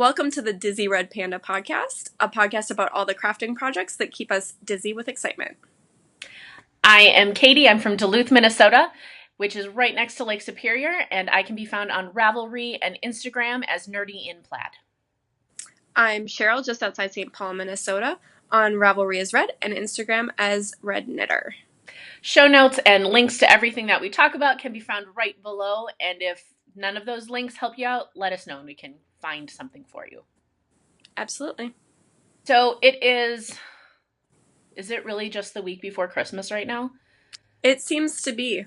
Welcome to the Dizzy Red Panda podcast, a podcast about all the crafting projects that keep us dizzy with excitement. I am Katie. I'm from Duluth, Minnesota, which is right next to Lake Superior, and I can be found on Ravelry and Instagram as Nerdy in Plaid. I'm Cheryl, just outside St. Paul, Minnesota, on Ravelry as Red and Instagram as Red Knitter. Show notes and links to everything that we talk about can be found right below, and if none of those links help you out, let us know and we can find something for you. Absolutely. So is it really just the week before Christmas right now? It seems to be.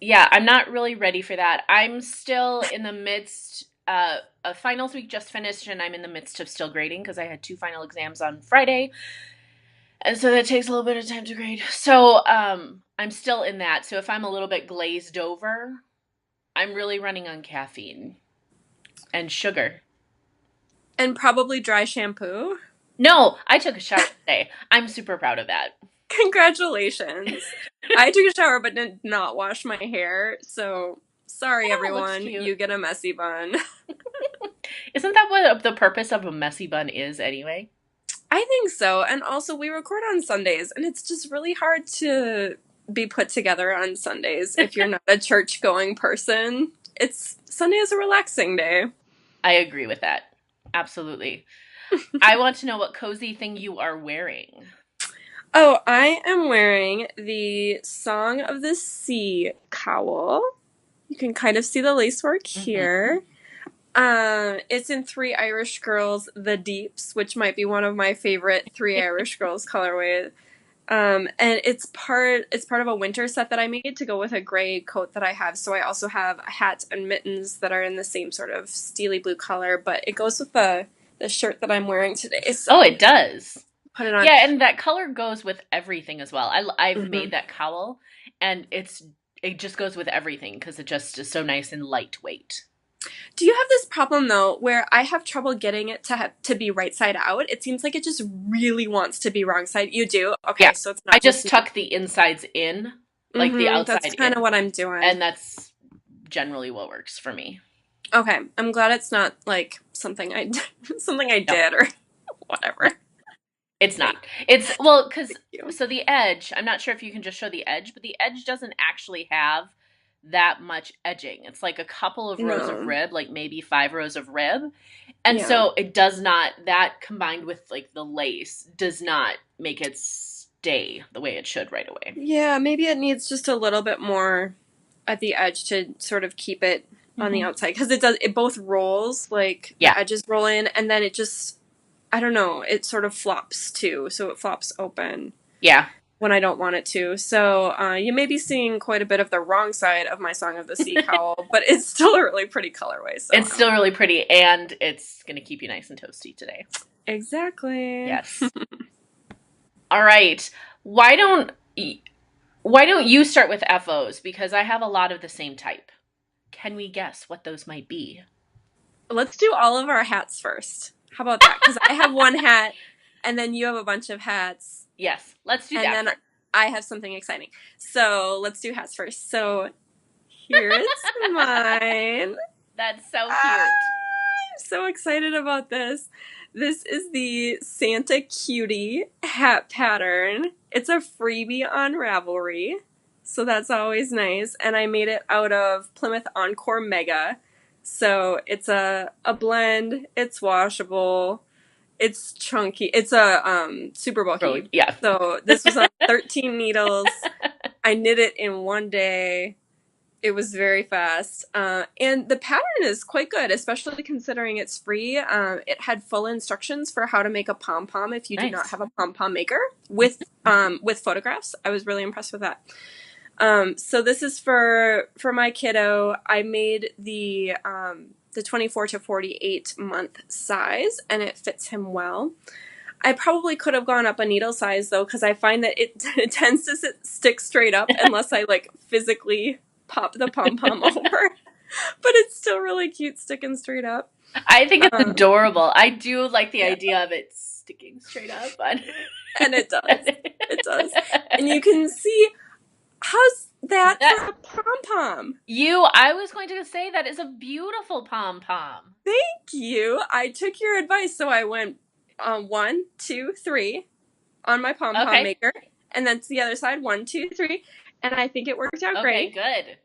Yeah, I'm not really ready for that. I'm still in the midst of finals week just finished, and I'm in the midst of still grading because I had 2 final exams on Friday. And so that takes a little bit of time to grade. So I'm still in that. So if I'm a little bit glazed over, I'm really running on caffeine and sugar. And probably dry shampoo. No, I took a shower today. I'm super proud of that. Congratulations. I took a shower but did not wash my hair. So sorry, everyone. You get a messy bun. Isn't that what the purpose of a messy bun is anyway? I think so. And also we record on Sundays, and it's just really hard to be put together on Sundays if you're not a church-going person. Sunday is a relaxing day. I agree with that. Absolutely. I want to know what cozy thing you are wearing. Oh, I am wearing the Song of the Sea cowl. You can kind of see the lacework here. It's in 3 Irish Girls, The Deeps, which might be one of my favorite 3 Irish Girls colorways. And it's part of a winter set that I made to go with a gray coat that I have. So I also have a hat and mittens that are in the same sort of steely blue color, but it goes with the shirt that I'm wearing today. So it does. Put it on. Yeah, and that color goes with everything as well. I've made that cowl, and it just goes with everything because it just is so nice and lightweight. Do you have this problem, though, where I have trouble getting it to be right side out? It seems like it just really wants to be wrong side. You do? Okay, yeah. So it's not. I just tuck the insides in, like the outside. That's kind of what I'm doing. And that's generally what works for me. Okay, I'm glad it's not like something I did or whatever. It's not. It's, well, because, so the edge, I'm not sure if you can just show the edge, but the edge doesn't actually have that much edging. It's like a couple of rows of rib, like maybe 5 rows of rib. And so it does not, that combined with like the lace does not make it stay the way it should right away. Yeah, maybe it needs just a little bit more at the edge to sort of keep it on the outside. Because it both rolls, like the edges roll in, and then it just, I don't know, it sort of flops too. So it flops open. Yeah. When I don't want it to. So you may be seeing quite a bit of the wrong side of my Song of the Sea cowl, but it's still a really pretty colorway. So it's still really pretty, and it's going to keep you nice and toasty today. Exactly. Yes. All right. Why don't you start with FOs? Because I have a lot of the same type. Can we guess what those might be? Let's do all of our hats first. How about that? Because I have one hat, and then you have a bunch of hats. Yes, let's do that. And then I have something exciting. So let's do hats first. So here's mine. That's so cute. I'm so excited about this. This is the Santa Cutie hat pattern. It's a freebie on Ravelry, so that's always nice. And I made it out of Plymouth Encore Mega. So it's a blend. It's washable. It's chunky. It's a super bulky. Oh, yeah. So this was on 13 needles. I knit it in one day. It was very fast. And the pattern is quite good, especially considering it's free. It had full instructions for how to make a pom-pom if you do not have a pom-pom maker with photographs. I was really impressed with that. So this is for my kiddo. I made the 24 to 48 month size, and it fits him well. I probably could have gone up a needle size though, because I find that it tends to stick straight up unless I like physically pop the pom-pom over. But it's still really cute sticking straight up. I think it's adorable. I do like the idea of it sticking straight up. And it does. It does. And you can see how that for That a pom-pom. I was going to say that is a beautiful pom-pom. Thank you. I took your advice, so I went 1, 2, 3 on my pom-pom Okay. maker, and then to the other side, 1, 2, 3, and I think it worked out Okay, great. good.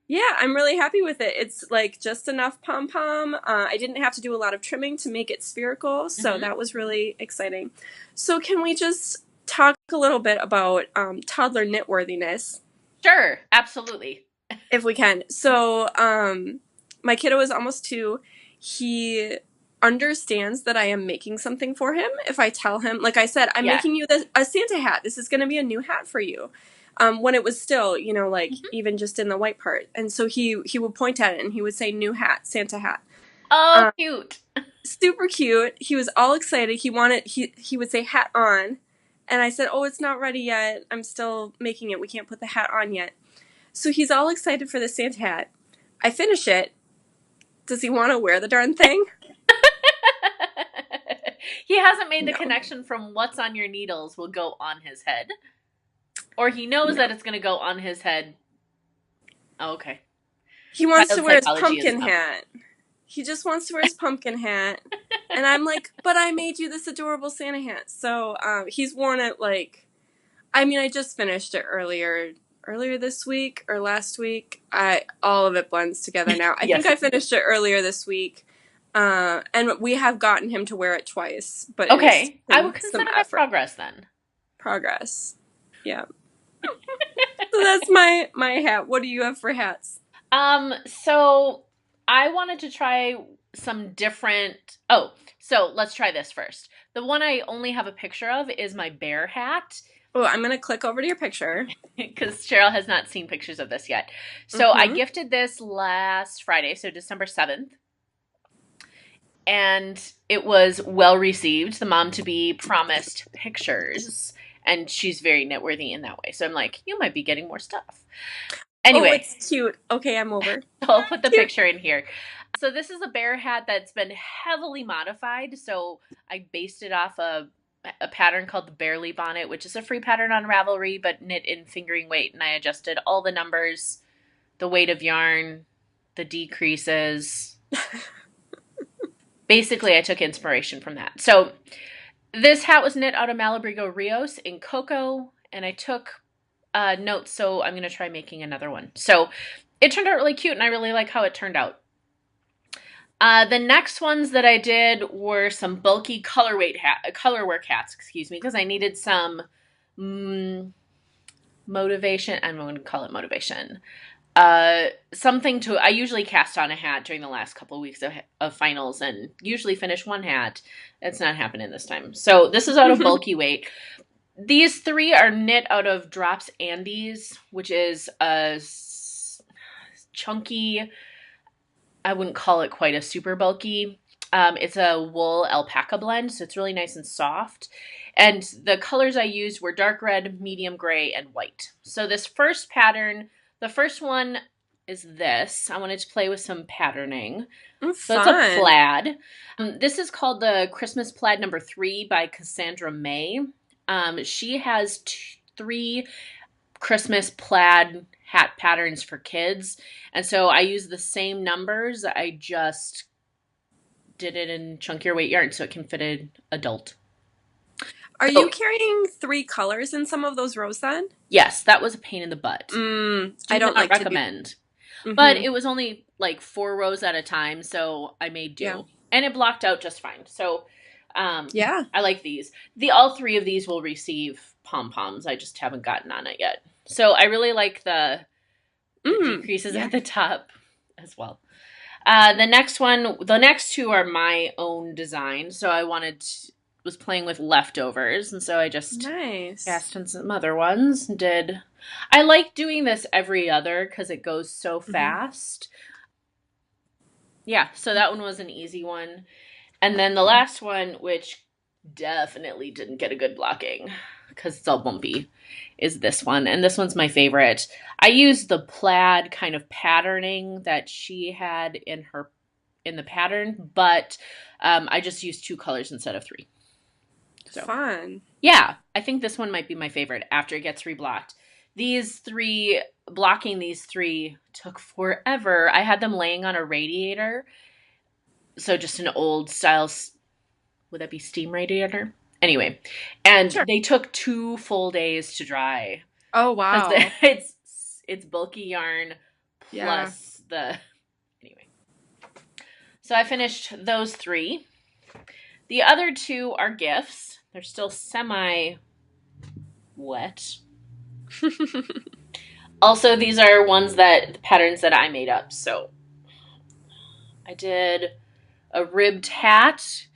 Yeah, I'm really happy with it. It's like just enough pom-pom. I didn't have to do a lot of trimming to make it spherical, so Hmm. that was really exciting. So can we just talk a little bit about toddler knitworthiness, Sure, absolutely. if we can? So my kiddo is almost 2. He understands that I am making something for him. If I tell him, like I said, I'm Yeah. making you a Santa hat. This is going to be a new hat for you. When it was still, like Hmm. even just in the white part. And so he would point at it and he would say, "New hat, Santa hat." Oh, Um, cute. Super cute. He was all excited. He would say hat on. And I said, "Oh, it's not ready yet. I'm still making it. We can't put the hat on yet." So he's all excited for the Santa hat. I finish it. Does he want to wear the darn thing? He hasn't made the No. connection from what's on your needles will go on his head. Or he knows No. that it's going to go on his head. Oh, okay. He wants to Child wear his psychology is pumpkin tough. hat. He just wants to wear his pumpkin hat. And I'm like, "But I made you this adorable Santa hat." So he's worn it I just finished it earlier this week or last week. All of it blends together now. I think Yes. I finished it earlier this week. And we have gotten him to wear it twice, but it is Okay. I would some consider that effort. progress then. Progress. Yeah. So that's my hat. What do you have for hats? So I wanted to try some different. Oh, so let's try this first. The one I only have a picture of is my bear hat Oh, I'm gonna click over to your picture. because Cheryl has not seen pictures of this yet. So I Mm-hmm. gifted this last Friday, so December 7th. And it was well received. The mom to be promised pictures, and she's very knitworthy in that way. So I'm like, you might be getting more stuff. Oh, Anyway, it's cute. Okay, I'm over. I'll put the Cute. picture in here. So this is a bear hat that's been heavily modified. So I based it off a pattern called the Bearly Bonnet, which is a free pattern on Ravelry, but knit in fingering weight. And I adjusted all the numbers, the weight of yarn, the decreases. Basically, I took inspiration from that. So this hat was knit out of Malabrigo Rios in cocoa, and I took notes, so I'm going to try making another one. So it turned out really cute, and I really like how it turned out. The next ones that I did were some bulky color work hats, excuse me, because I needed some motivation. I'm going to call it motivation. Something to. I usually cast on a hat during the last couple of weeks of finals, and usually finish one hat. That's not happening this time. So this is out of bulky weight. These 3 are knit out of Drops Andes, which is a chunky. I wouldn't call it quite a super bulky. It's a wool alpaca blend, so it's really nice and soft. And the colors I used were dark red, medium gray, and white. So this first pattern, the first one is this. I wanted to play with some patterning. So it's a Fun. plaid. This is called the Christmas Plaid number 3 by Cassandra May. She has 3 Christmas plaid hat patterns for kids. And so I use the same numbers. I just did it in chunkier weight yarn so it can fit an adult. Are So, you carrying 3 colors in some of those rows then? yes, that was a pain in the butt. I Do don't not like to do. recommend. But Mm-hmm. it was only like 4 rows at a time, so I made Yeah. do. And it blocked out just fine. So Yeah. I like these. All 3 of these will receive pom-poms. I just haven't gotten on it yet. So I really like the decreases Yeah. at the top as well. The next 2 are my own design. So was playing with leftovers, and so I just Nice. cast in some other ones. I like doing this every other because it goes so fast. Yeah, so that one was an easy one. And then the last one, which definitely didn't get a good blocking because it's all bumpy, is this one. And this one's my favorite. I used the plaid kind of patterning that she had in the pattern, but I just used 2 colors instead of 3. So Fun. yeah, I think this one might be my favorite after it gets reblocked. blocking these three took forever. I had them laying on a radiator. So just an old style, would that be steam radiator? Anyway, and Sure. they took 2 full days to dry. Oh, Because wow. it's bulky yarn Yeah. plus the, anyway. So I finished those 3. The other 2 are gifts. They're still semi wet. Also, these are patterns that I made up. So I did a ribbed hat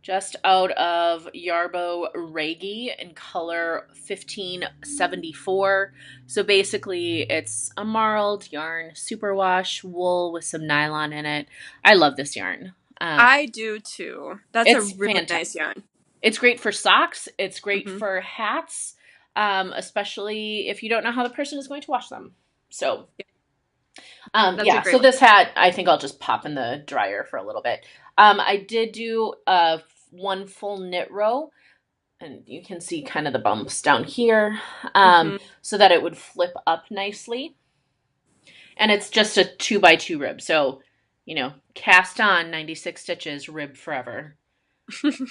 just out of Yarbo Reggie in color 1574. So basically, it's a marled yarn superwash wool with some nylon in it. I love this yarn. I do too. That's a It's really fantastic. nice yarn. It's great for socks. It's great Mhm. for hats, especially if you don't know how the person is going to wash them. So, That's a yeah. great So one. this hat, I think I'll just pop in the dryer for a little bit. I did do 1 full knit row, and you can see kind of the bumps down here, Mhm. so that it would flip up nicely. And it's just a 2x2 rib. So, cast on 96 stitches, rib forever.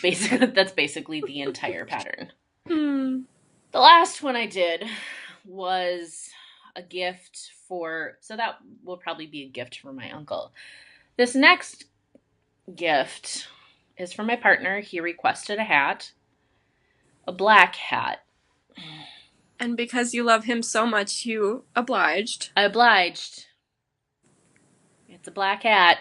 Basically, that's basically the entire pattern. Hmm. The last one I did was a gift so that will probably be a gift for my uncle. This next gift is for my partner. He requested a hat, a black hat. And because you love him so much, you obliged. I obliged. It's a black hat.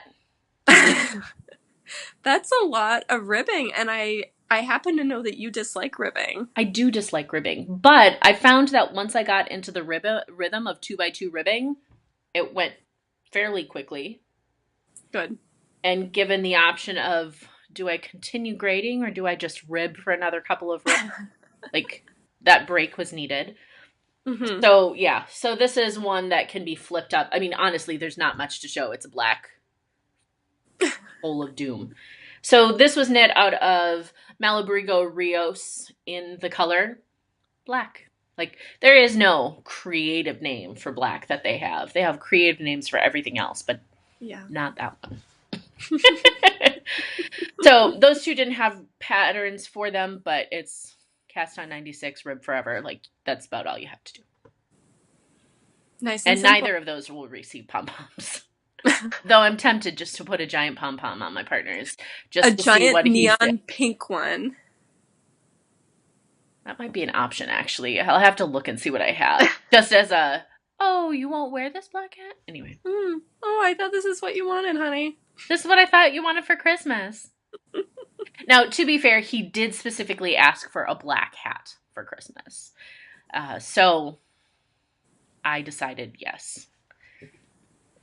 That's a lot of ribbing, and I happen to know that you dislike ribbing. I do dislike ribbing, but I found that once I got into the rhythm of 2x2 ribbing, it went fairly quickly. Good. And given the option of, do I continue grading or do I just rib for another couple of ribs? Like, that break was needed. Mm-hmm. So, yeah. So this is one that can be flipped up. I mean, honestly, there's not much to show. It's a black hole of doom. So this was knit out of Malabrigo Rios in the color black. Like, there is no creative name for black that they have. They have creative names for everything else, but not that one. So those 2 didn't have patterns for them, but it's cast on 96, rib forever. Like, that's about all you have to do. Nice and simple. Neither of those will receive pom-poms. Though I'm tempted just to put a giant pom-pom on my partner's, just to see what he's giant neon pink one. That might be an option, actually. I'll have to look and see what I have. Just as a, oh, you won't wear this black hat? Anyway. Oh, I thought this is what you wanted, honey. This is what I thought you wanted for Christmas. Now, to be fair, he did specifically ask for a black hat for Christmas. So I decided yes.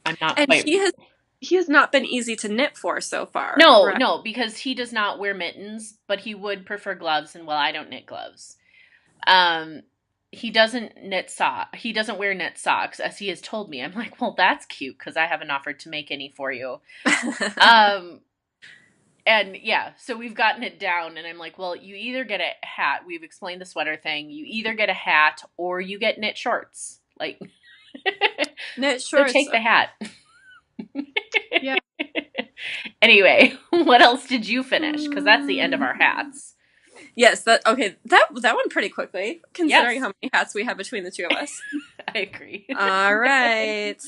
I'm not and quite... he has not been easy to knit for so far. No, right? No, because he does not wear mittens, but he would prefer gloves, and I don't knit gloves. He doesn't knit He doesn't wear knit socks, as he has told me. I'm like, well, that's cute, because I haven't offered to make any for you. And yeah, so we've gotten it down, and I'm like, well, you either get a hat. We've explained the sweater thing. You either get a hat or you get knit shorts. Like, knit shorts. So take the hat. Yeah. Anyway, what else did you finish? Because that's the end of our hats. Yes, that went pretty quickly, considering how many hats we have between the 2 of us. I agree. All right.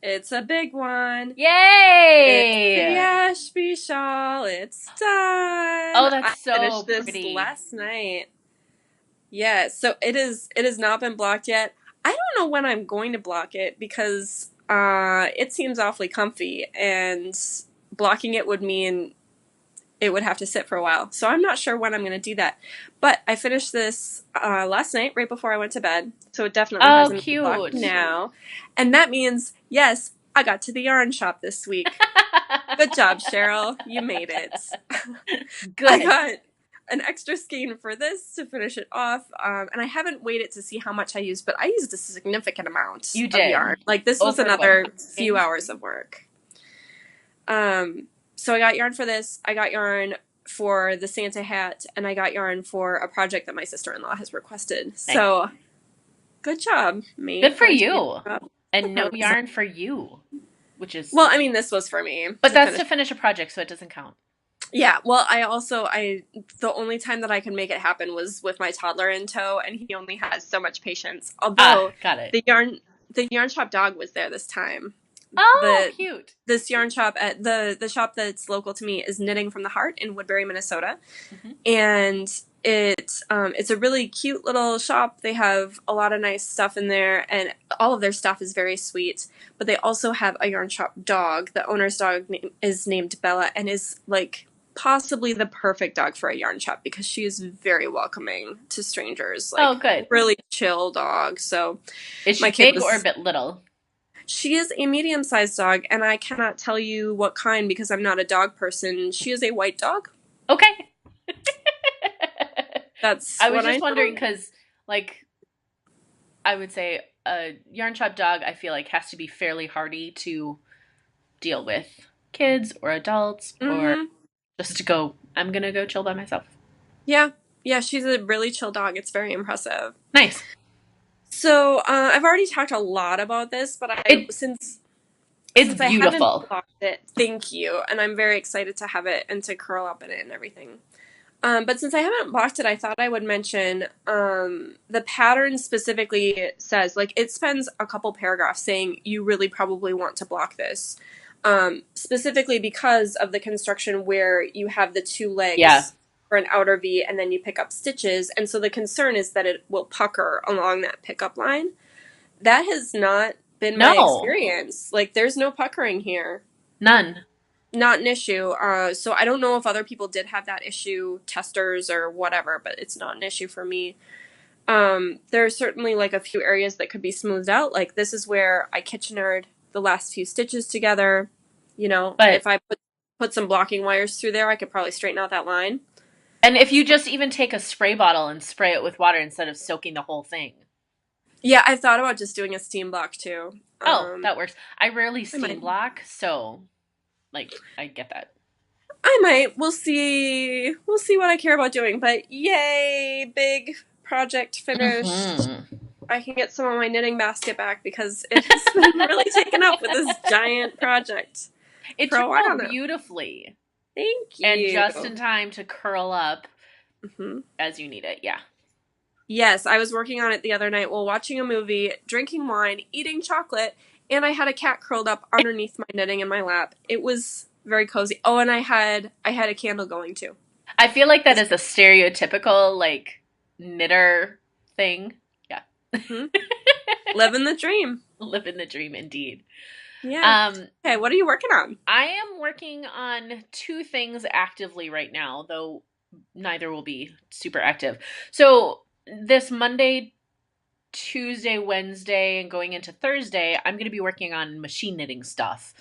It's a big one. Yay! It's the Ashby shawl. It's done. Oh, that's I so finished pretty. this last night. Yeah, so it has not been blocked yet. I don't know when I'm going to block it because it seems awfully comfy, and blocking it would mean it would have to sit for a while. So I'm not sure when I'm going to do that. But I finished this last night, right before I went to bed. So it definitely hasn't been blocked now. And that means, yes, I got to the yarn shop this week. Good job, Cheryl. You made it. Good. I got an extra skein for this to finish it off. And I haven't waited to see how much I used, but I used a significant amount of yarn. Like, this was another few hours of work. So I got yarn for this. I got yarn for the Santa hat, and I got yarn for a project that my sister-in-law has requested. Thanks. So Good job, me. Good for Glad you you. And no did. yarn for you, which is, Well, I mean, this was for me but to that's finish. to finish a project, so it doesn't count. Yeah, well, I the only time that I could make it happen was with my toddler in tow, and he only has so much patience. Ah, Although got it. the yarn shop dog was there this time. Oh, The cute. This yarn shop at the shop that's local to me is Knitting from the Heart in Woodbury, Minnesota, Mm-hmm. and it's a really cute little shop. They have a lot of nice stuff in there, and all of their stuff is very sweet. But they also have a yarn shop dog. The owner's dog is named Bella, and is like possibly the perfect dog for a yarn shop because she is very welcoming to strangers. Oh, Like, good. really chill dog. So Is she my kid big or a was. bit little? She is a medium-sized dog, and I cannot tell you what kind because I'm not a dog person. She is a white dog. Okay. That's I was what I just know. wondering because, like, I would say a yarn shop dog, I feel like, has to be fairly hardy to deal with kids or adults or Mm-hmm. just to go, I'm going to go chill by myself. Yeah. Yeah, she's a really chill dog. It's very impressive. Nice. So, I've already talked a lot about this, but since It's I haven't beautiful. blocked it, thank you, and I'm very excited to have it and to curl up in it and everything. But since I haven't blocked it, I thought I would mention the pattern specifically says, like, it spends a couple paragraphs saying you really probably want to block this, specifically because of the construction where you have the two legs for an outer V and then you pick up stitches. And so the concern is that it will pucker along that pickup line. That has not been my experience. Like, there's no puckering here. None. Not an issue. So I don't know if other people did have that issue, testers or whatever, but it's not an issue for me. There are certainly like a few areas that could be smoothed out. Like, this is where I Kitchenered the last few stitches together. You know, but if I put some blocking wires through there, I could probably straighten out that line. And if you just even take a spray bottle and spray it with water instead of soaking the whole thing. Yeah, I thought about just doing a steam block too. Oh, that works. I rarely steam block, so like I get that. I might. We'll see. We'll see what I care about doing. But yay, big project finished. Mm-hmm. I can get some of my knitting basket back because it has been really taken up with this giant project. It turned out beautifully. Thank you. And just in time to curl up as you need it. Yeah. Yes, I was working on it the other night while watching a movie, drinking wine, eating chocolate, and I had a cat curled up underneath my knitting in my lap. It was very cozy. Oh, and I had a candle going too. I feel like that is a stereotypical like knitter thing. Yeah. Living the dream. Living the dream indeed. Yeah. Okay, what are you working on? I am working on two things actively right now, though neither will be super active. So this Monday, Tuesday, Wednesday, and going into Thursday, I'm going to be working on machine knitting stuff.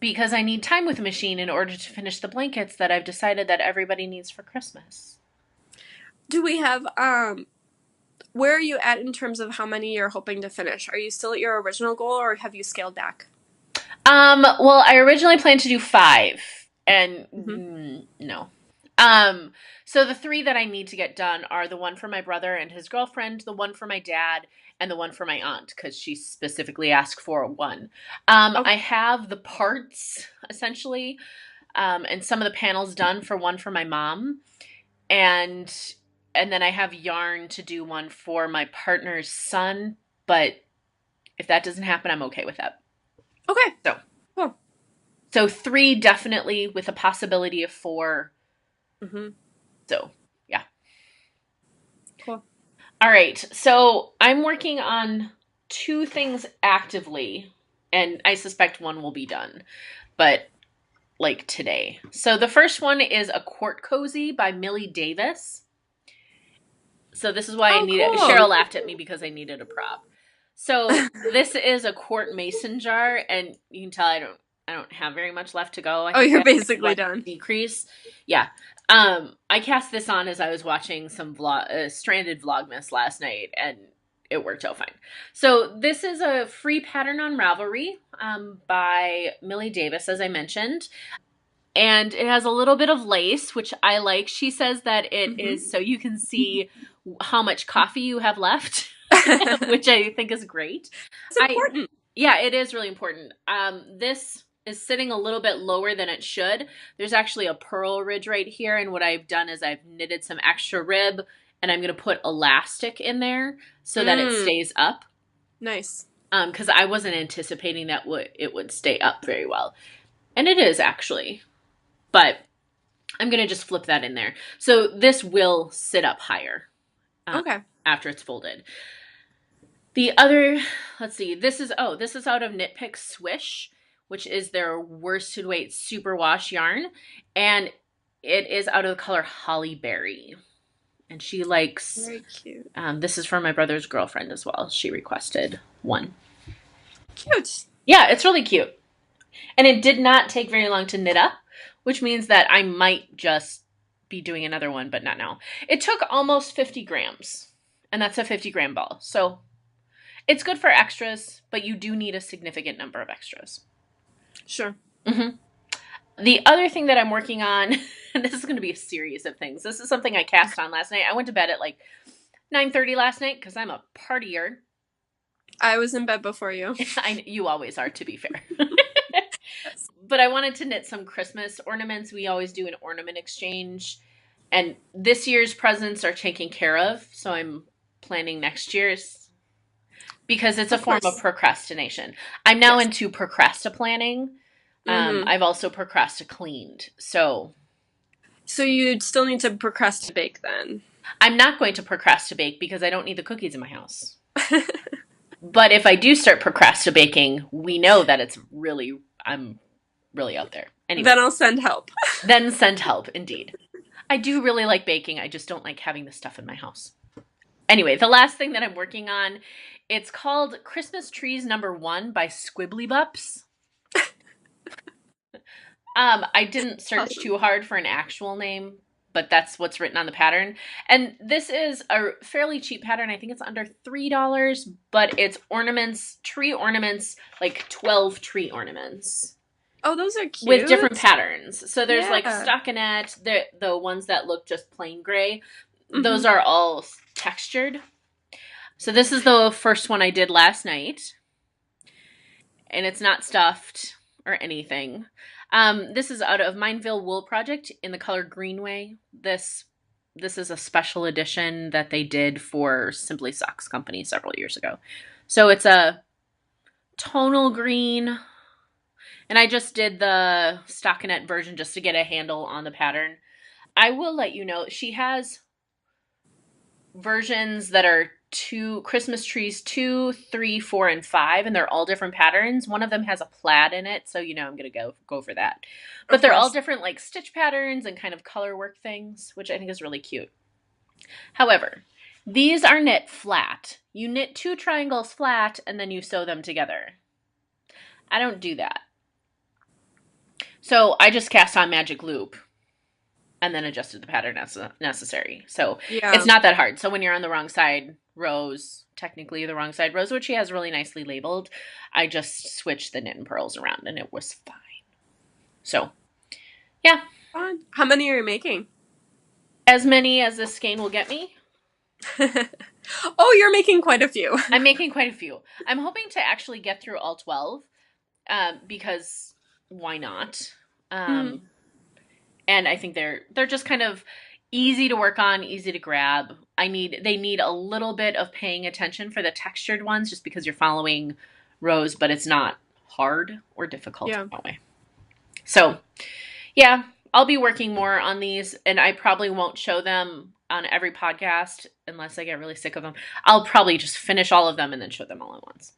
Because I need time with the machine in order to finish the blankets that I've decided that everybody needs for Christmas. Do we have, where are you at in terms of how many you're hoping to finish? Are you still at your original goal or have you scaled back? Well, I originally planned to do 5 and no. So the 3 that I need to get done are the one for my brother and his girlfriend, the one for my dad, and the one for my aunt, because she specifically asked for one. I have the parts, essentially, and some of the panels done for one for my mom, and then I have yarn to do one for my partner's son, but if that doesn't happen, I'm okay with that. Okay. So, cool. So 3 definitely with a possibility of 4. So, yeah. Cool. All right. So I'm working on 2 things actively, and I suspect one will be done, but like today. So the first one is a Quart Cozy by Millie Davis. So this is why I needed. Cool. Cheryl laughed at me because I needed a prop. So this is a quart mason jar, and you can tell I don't have very much left to go. You're basically done. Decrease. Yeah. I cast this on as I was watching some Stranded Vlogmas last night, and it worked out fine. So this is a free pattern on Ravelry by Millie Davis, as I mentioned. And it has a little bit of lace, which I like. She says that it is so you can see how much coffee you have left, which I think is great. It's important. Yeah, it is really important. This is sitting a little bit lower than it should. There's actually a purl ridge right here, and what I've done is I've knitted some extra rib, and I'm going to put elastic in there so that it stays up. Nice. Because I wasn't anticipating that it would stay up very well. And it is, actually. But I'm going to just flip that in there. So this will sit up higher. Okay. After it's folded. The other, let's see, this is out of Knit Pick Swish, which is their worsted weight superwash yarn. And it is out of the color Holly Berry. And she likes, very cute. This is from my brother's girlfriend as well. She requested one. Cute. Yeah, it's really cute. And it did not take very long to knit up, which means that I might just be doing another one, but not now. It took almost 50 grams, and that's a 50-gram ball. So it's good for extras, but you do need a significant number of extras. Sure. Mm-hmm. The other thing that I'm working on, and this is going to be a series of things. This is something I cast on last night. I went to bed at like 9:30 last night because I'm a partier. I was in bed before you. You always are, to be fair. But I wanted to knit some Christmas ornaments. We always do an ornament exchange. And this year's presents are taken care of. So I'm planning next year's. Because it's a form of procrastination. I'm now into procrastiplanning. I've also procrasticleaned. So you'd still need to procrastinate then. I'm not going to procrastinate because I don't need the cookies in my house. But if I do start procrastinating, we know that I'm really out there. Anyway, then I'll send help. Then send help, indeed. I do really like baking. I just don't like having the stuff in my house. Anyway, the last thing that I'm working on, it's called Christmas Trees No. 1 by Squibbly Bups. I didn't search too hard for an actual name, but that's what's written on the pattern. And this is a fairly cheap pattern. I think it's under $3, but it's ornaments, tree ornaments, like 12 tree ornaments. Oh, those are cute. With different patterns. So there's like stockinette, the ones that look just plain gray. Those are all textured. So this is the first one I did last night. And it's not stuffed or anything. This is out of Mineville Wool Project in the color Greenway. This is a special edition that they did for Simply Socks Company several years ago. So it's a tonal green. And I just did the stockinette version just to get a handle on the pattern. I will let you know, she has versions that are Christmas trees 2, 3, 4, and 5, and they're all different patterns. One of them has a plaid in it, so you know I'm going to go for that. But they're all different like stitch patterns and kind of color work things, which I think is really cute. However, these are knit flat. You knit 2 triangles flat, and then you sew them together. I don't do that. So I just cast on magic loop and then adjusted the pattern as necessary. So it's not that hard. So when you're on the wrong side rows, technically the wrong side rows, which she has really nicely labeled, I just switched the knit and purls around and it was fine. So, yeah. Fun. How many are you making? As many as this skein will get me. Oh, you're making quite a few. I'm making quite a few. I'm hoping to actually get through all 12 because why not? And I think they're just kind of easy to work on, easy to grab. They need a little bit of paying attention for the textured ones just because you're following rows, but it's not hard or difficult that way. So, yeah, I'll be working more on these, and I probably won't show them on every podcast unless I get really sick of them. I'll probably just finish all of them and then show them all at once.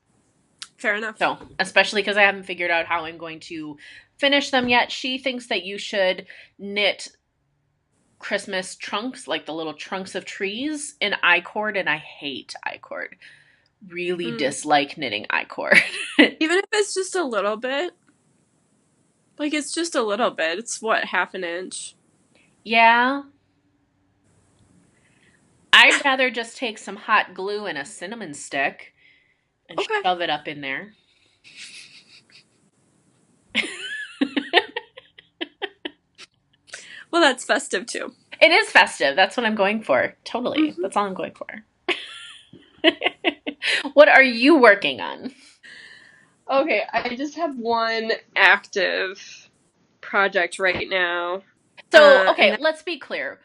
Fair enough. So, especially because I haven't figured out how I'm going to finish them yet. She thinks that you should knit Christmas trunks, like the little trunks of trees, in I-cord, and I hate I-cord. Really dislike knitting I-cord. Even if it's just a little bit? Like, it's just a little bit. It's, what, half an inch? Yeah. I'd rather just take some hot glue and a cinnamon stick and shove it up in there. Well, that's festive too. It is festive. That's what I'm going for. Totally. Hmm. That's all I'm going for. What are you working on? Okay, I just have one active project right now. So, And okay, let's be clear.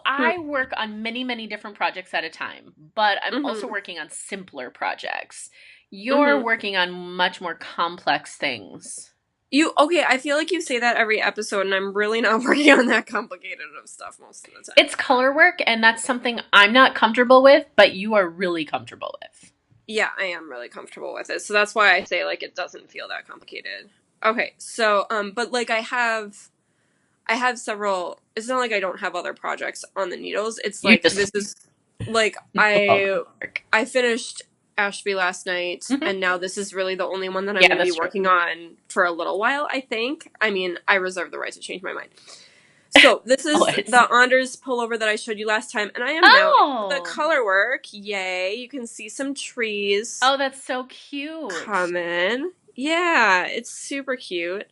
I work on many, many different projects at a time, but I'm also mm-hmm, working on simpler projects. You're mm-hmm. working on much more complex things. Okay, I feel like you say that every episode, and I'm really not working on that complicated of stuff most of the time. It's color work, and that's something I'm not comfortable with, but you are really comfortable with. Yeah, I am really comfortable with it. So that's why I say like it doesn't feel that complicated. Okay, so but like I have several. It's not like I don't have other projects on the needles. It's You like this just is like love work. I finished Ashby last night, Hmm. and now this is really the only one that I'm Yeah, going to be that's true. working on for a little while, I think. I mean, I reserve the right to change my mind. So this is Always. the Anders pullover that I showed you last time, and I am now into the Oh, color work. Yay! You can see some trees oh, that's so cute. coming. Yeah, it's super cute.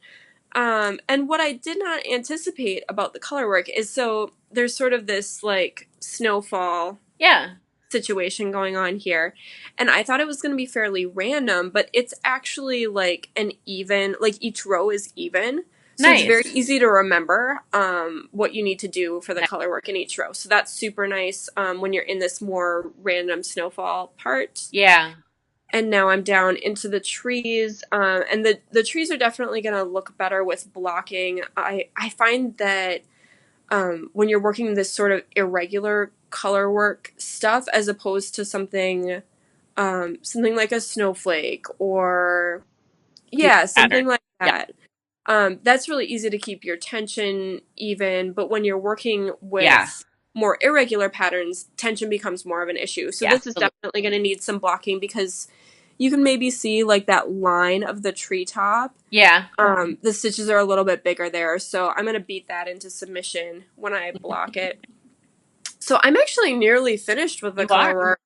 And what I did not anticipate about the color work is so there's sort of this like snowfall Yeah, situation going on here. And I thought it was going to be fairly random, but it's actually like an even, like each row is even. So it's very nice. easy to remember what you need to do for the Nice. color work in each row. So that's super nice when you're in this more random snowfall part. Yeah, And now I'm down into the trees, and the trees are definitely going to look better with blocking. I find that when you're working this sort of irregular color work stuff, as opposed to something something like a snowflake or keep yeah, pattern. something like Yeah, that. That's really easy to keep your tension even, but when you're working yeah, with more irregular patterns, tension becomes more of an issue. So yeah, this is absolutely. definitely going to need some blocking because you can maybe see like that line of the treetop. Yeah, The stitches are a little bit bigger there, so I'm going to beat that into submission when I block it. So I'm actually nearly finished with the you are. color work.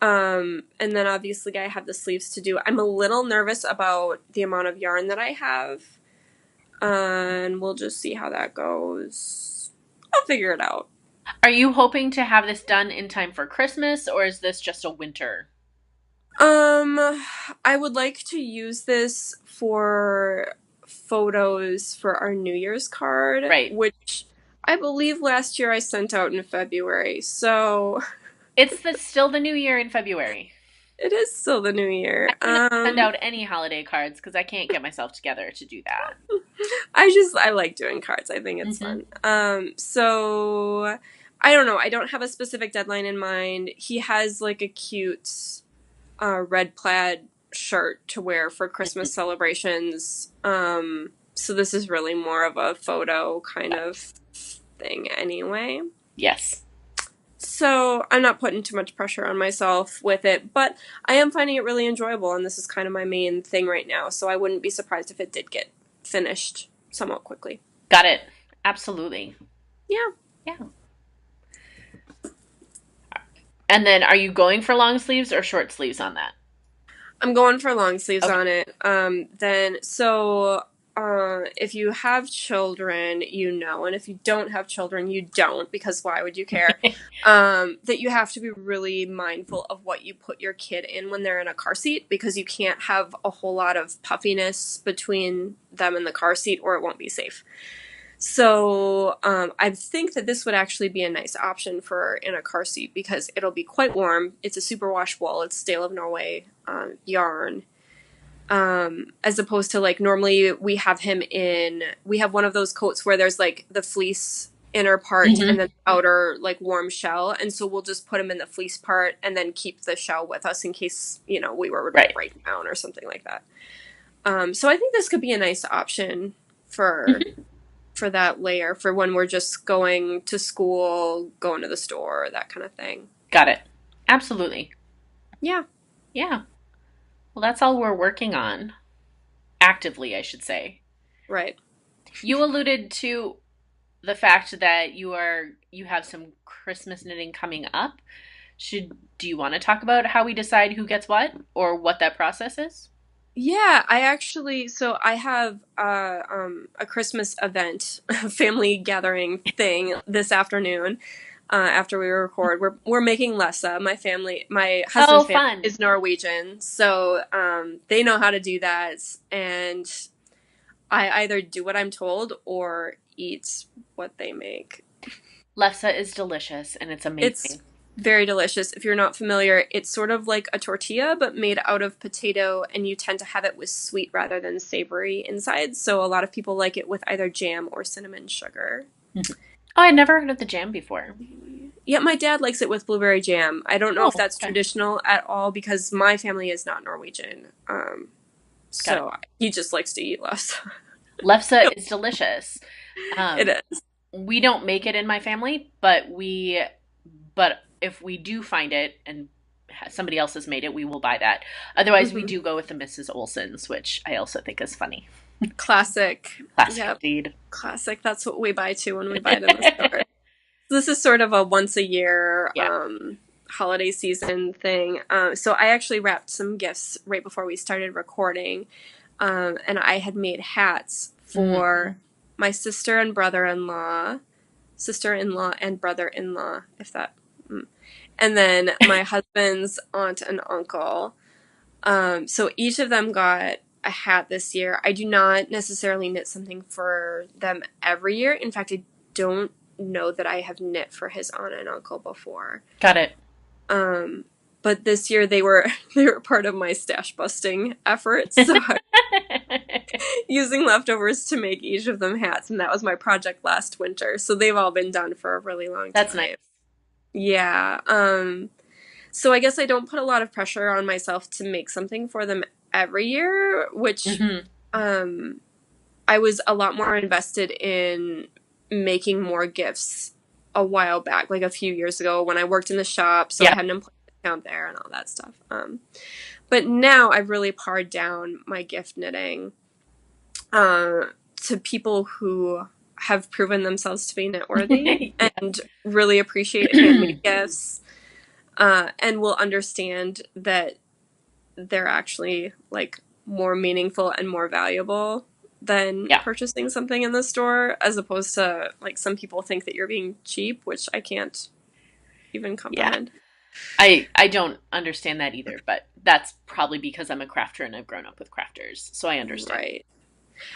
And then obviously I have the sleeves to do. I'm a little nervous about the amount of yarn that I have. And we'll just see how that goes. I'll figure it out. Are you hoping to have this done in time for Christmas, or is this just a winter? Um, I would like to use this for photos for our New Year's card, Right. which I believe last year I sent out in February. So Still the new year in February. it is still the new I year. do not send out any holiday cards because I can't get myself together to do that. I like doing cards. I think it's Hmm. fun. So I don't know. I don't have a specific deadline in mind. He has like a cute red plaid shirt to wear for Christmas celebrations. So this is really more of a photo kind of thing anyway. Yes. So I'm not putting too much pressure on myself with it, but I am finding it really enjoyable, and this is kind of my main thing right now, so I wouldn't be surprised if it did get finished somewhat quickly. Got it. Absolutely. Yeah. Yeah. And then are you going for long sleeves or short sleeves on that? I'm going for long sleeves Okay. on it. If you have children, you know, and if you don't have children, you don't, because why would you care? That you have to be really mindful of what you put your kid in when they're in a car seat, because you can't have a whole lot of puffiness between them and the car seat, or it won't be safe. So I think that this would actually be a nice option for in a car seat because it'll be quite warm. It's a superwash wool. It's Dale of Norway yarn. As opposed to like normally we have one of those coats where there's like the fleece inner part Hmm. and then the outer like warm shell. And so we'll just put him in the fleece part and then keep the shell with us in case, we were to Right. break down or something like that. So I think this could be a nice option for for that layer for when we're just going to school, going to the store, that kind of thing. Got it. Absolutely. Yeah, Yeah. Well, that's all we're working on. Actively, I should say. right. You alluded to the fact that you have some Christmas knitting coming up. Do you want to talk about how we decide who gets what or what that process is? Yeah, so I have a Christmas event, family gathering thing this afternoon. After we record, we're making lessa. My Oh, husband's family fun. is Norwegian, so they know how to do that, and I either do what I'm told or eat what they make. Lefse is delicious and it's It's amazing. very delicious. If you're not familiar, it's sort of like a tortilla, but made out of potato, and you tend to have it with sweet rather than savory inside. So a lot of people like it with either jam or cinnamon sugar. Mhm. Oh, I'd never heard of the jam before. Yeah, my dad likes it with blueberry jam. I don't know if Oh, that's okay. traditional at all because my family is not Norwegian. Got it. So he just likes to eat less. Lefse is delicious. It Um, is. we don't make it in my family, but if we do find it and somebody else has made it, we will buy that. Otherwise, we Hmm. do go with the Mrs. Olson's, which I also think is funny. Classic. Classic Yep. indeed. Classic. That's what we buy too when we buy it in the store. This is sort of a once a year Yeah. holiday season thing. So I actually wrapped some gifts right before we started recording, and I had made hats Mm. for my sister-in-law and brother-in-law, if that, and then my husband's aunt and uncle. So each of them got a hat this year. I do not necessarily knit something for them every year. In fact, I don't know that I have knit for his aunt and uncle before. Got it. Um, but this year they were they were part of my stash busting efforts. So I'm using leftovers to make each of them hats, and that was my project last winter. So they've all been done for a really long That's nice. time. Yeah. So I guess I don't put a lot of pressure on myself to make something for them every year, which Hmm. um, I was a lot more invested in making more gifts a while back, like a few years ago when I worked in the shop, so I Yeah. had an employee discount there and all that stuff. But now I've really pared down my gift knitting to people who have proven themselves to be knitworthy and really appreciate handmade gifts and will understand that they're actually like more meaningful and more valuable than Yeah. purchasing something in the store, as opposed to like some people think that you're being cheap, which I can't even Yeah. comprehend. I don't understand that either, but that's probably because I'm a crafter and I've grown up with crafters, so I understand. Right.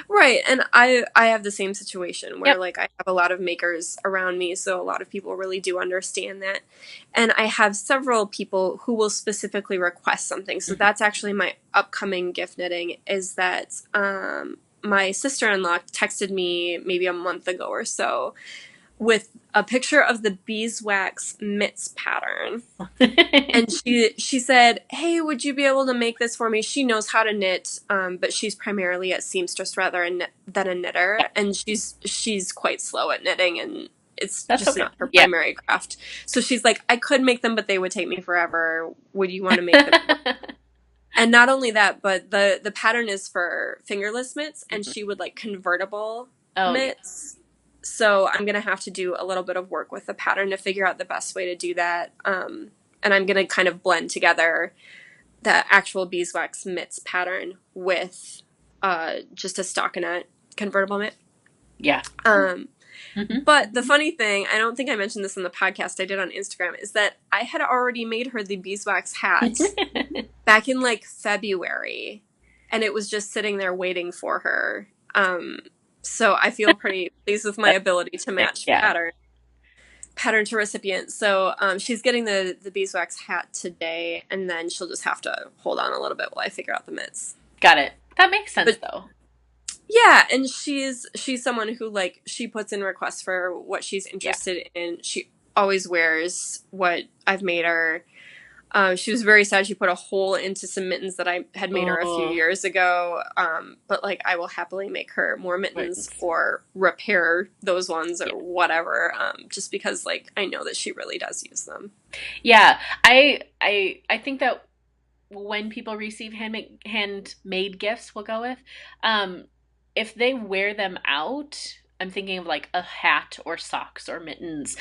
Right. And I have the same situation where Yep. like I have a lot of makers around me, so a lot of people really do understand that. And I have several people who will specifically request something. So Hmm. that's actually my upcoming gift knitting is that my sister-in-law texted me maybe a month ago or so with a picture of the beeswax mitts pattern. And she said, "Hey, would you be able to make this for me?" She knows how to knit, but she's primarily a seamstress rather than a knitter, Yeah, and she's quite slow at knitting, and it's that's just okay. not her Yeah. primary craft. So she's like, "I could make them, but they would take me forever. Would you want to make them for me?" And not only that, but the pattern is for fingerless mitts, and Mhm. she would like convertible Oh, yeah. mitts. So I'm gonna have to do a little bit of work with the pattern to figure out the best way to do that. And I'm gonna kind of blend together the actual beeswax mitts pattern with just a stockinette convertible mitt. Yeah. Um, Hmm. but the funny thing, I don't think I mentioned this in the podcast I did on Instagram, is that I had already made her the beeswax hat back in like February, and it was just sitting there waiting for her. So I feel pretty pleased with my That's ability to amazing. match Yeah. pattern to recipient. So she's getting the beeswax hat today, and then she'll just have to hold on a little bit while I figure out the mitts. Got it. That makes sense But though. yeah, and she's someone who like she puts in requests for what she's Yeah. interested in. She always wears what I've made her. She was very sad she put a hole into some mittens that I had made her a few Oh, years ago. But like I will happily make her more right. mittens or repair those ones or whatever. Just because like I know that she really does use them. Yeah. I think that when people receive handmade gifts, we'll go with, um, if they wear them out, I'm thinking of like a hat or socks or mittens.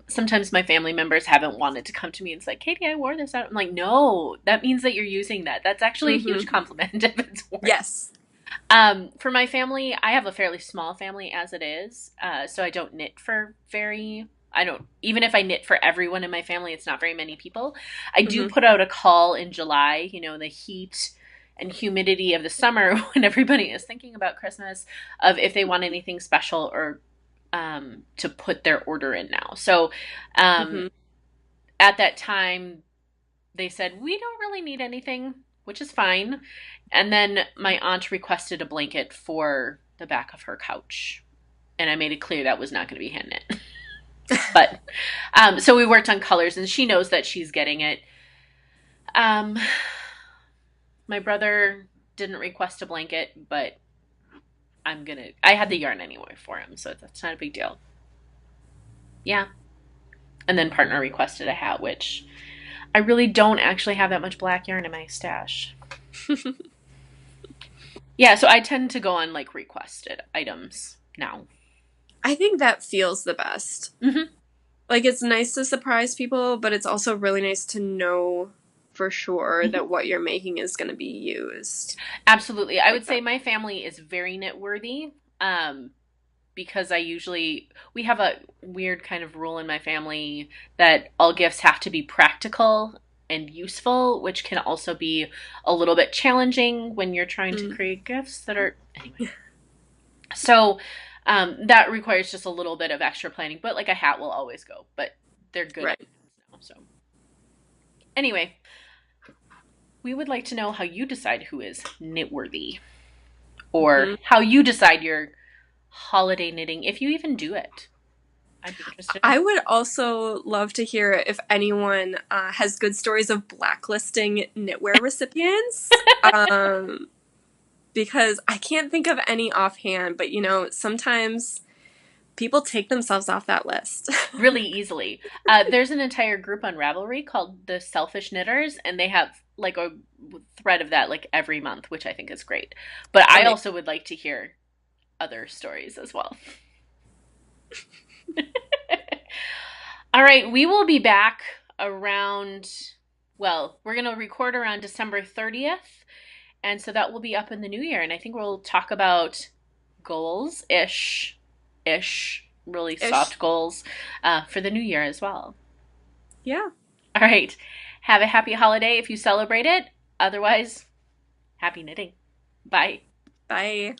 Sometimes my family members haven't wanted to come to me and say, Katie, I wore this out. I'm like, no, that means that you're using that. That's actually a huge Mm-hmm. compliment if it's worn. Yes. For my family, I have a fairly small family as it is, so I don't knit for very. I don't even if I knit for everyone in my family, it's not very many people. I do Mm-hmm. put out a call in July. You know, the heat and humidity of the summer when everybody is thinking about Christmas, of if they want anything special or to put their order in now. So um, Mm-hmm. at that time, they said, we don't really need anything, which is fine. And then my aunt requested a blanket for the back of her couch. And I made it clear that was not going to be hand knit. But so we worked on colors, and she knows that she's getting it. Um, my brother didn't request a blanket, but I had the yarn anyway for him, so that's not a big deal. Yeah. And then partner requested a hat, which I really don't actually have that much black yarn in my stash. Yeah, so I tend to go on like requested items now. I think that feels the best. Mm-hmm. Like, it's nice to surprise people, but it's also really nice to know for sure Mm-hmm. that what you're making is going to be used. Absolutely. I Like would say that. my family is very knitworthy, because we have a weird kind of rule in my family that all gifts have to be practical and useful, which can also be a little bit challenging when you're trying to Mm. create gifts that are, anyway. So that requires just a little bit of extra planning, but like a hat will always go, but they're good at Right. now. So anyway, we would like to know how you decide who is knitworthy, or Mm-hmm. how you decide your holiday knitting, if you even do it. I'd be interested. I would also love to hear if anyone has good stories of blacklisting knitwear recipients. Because I can't think of any offhand, but sometimes people take themselves off that list. Really easily. There's an entire group on Ravelry called the Selfish Knitters, and they have like a thread of that like every month, which I think is great. But I Amazing. also would like to hear other stories as well. All right, we will be back around, well, we're going to record around December 30th. And so that will be up in the new year. And I think we'll talk about goals ish, really Ish. soft goals for the new year as well. Yeah. All right. Have a happy holiday if you celebrate it. Otherwise, happy knitting. Bye. Bye.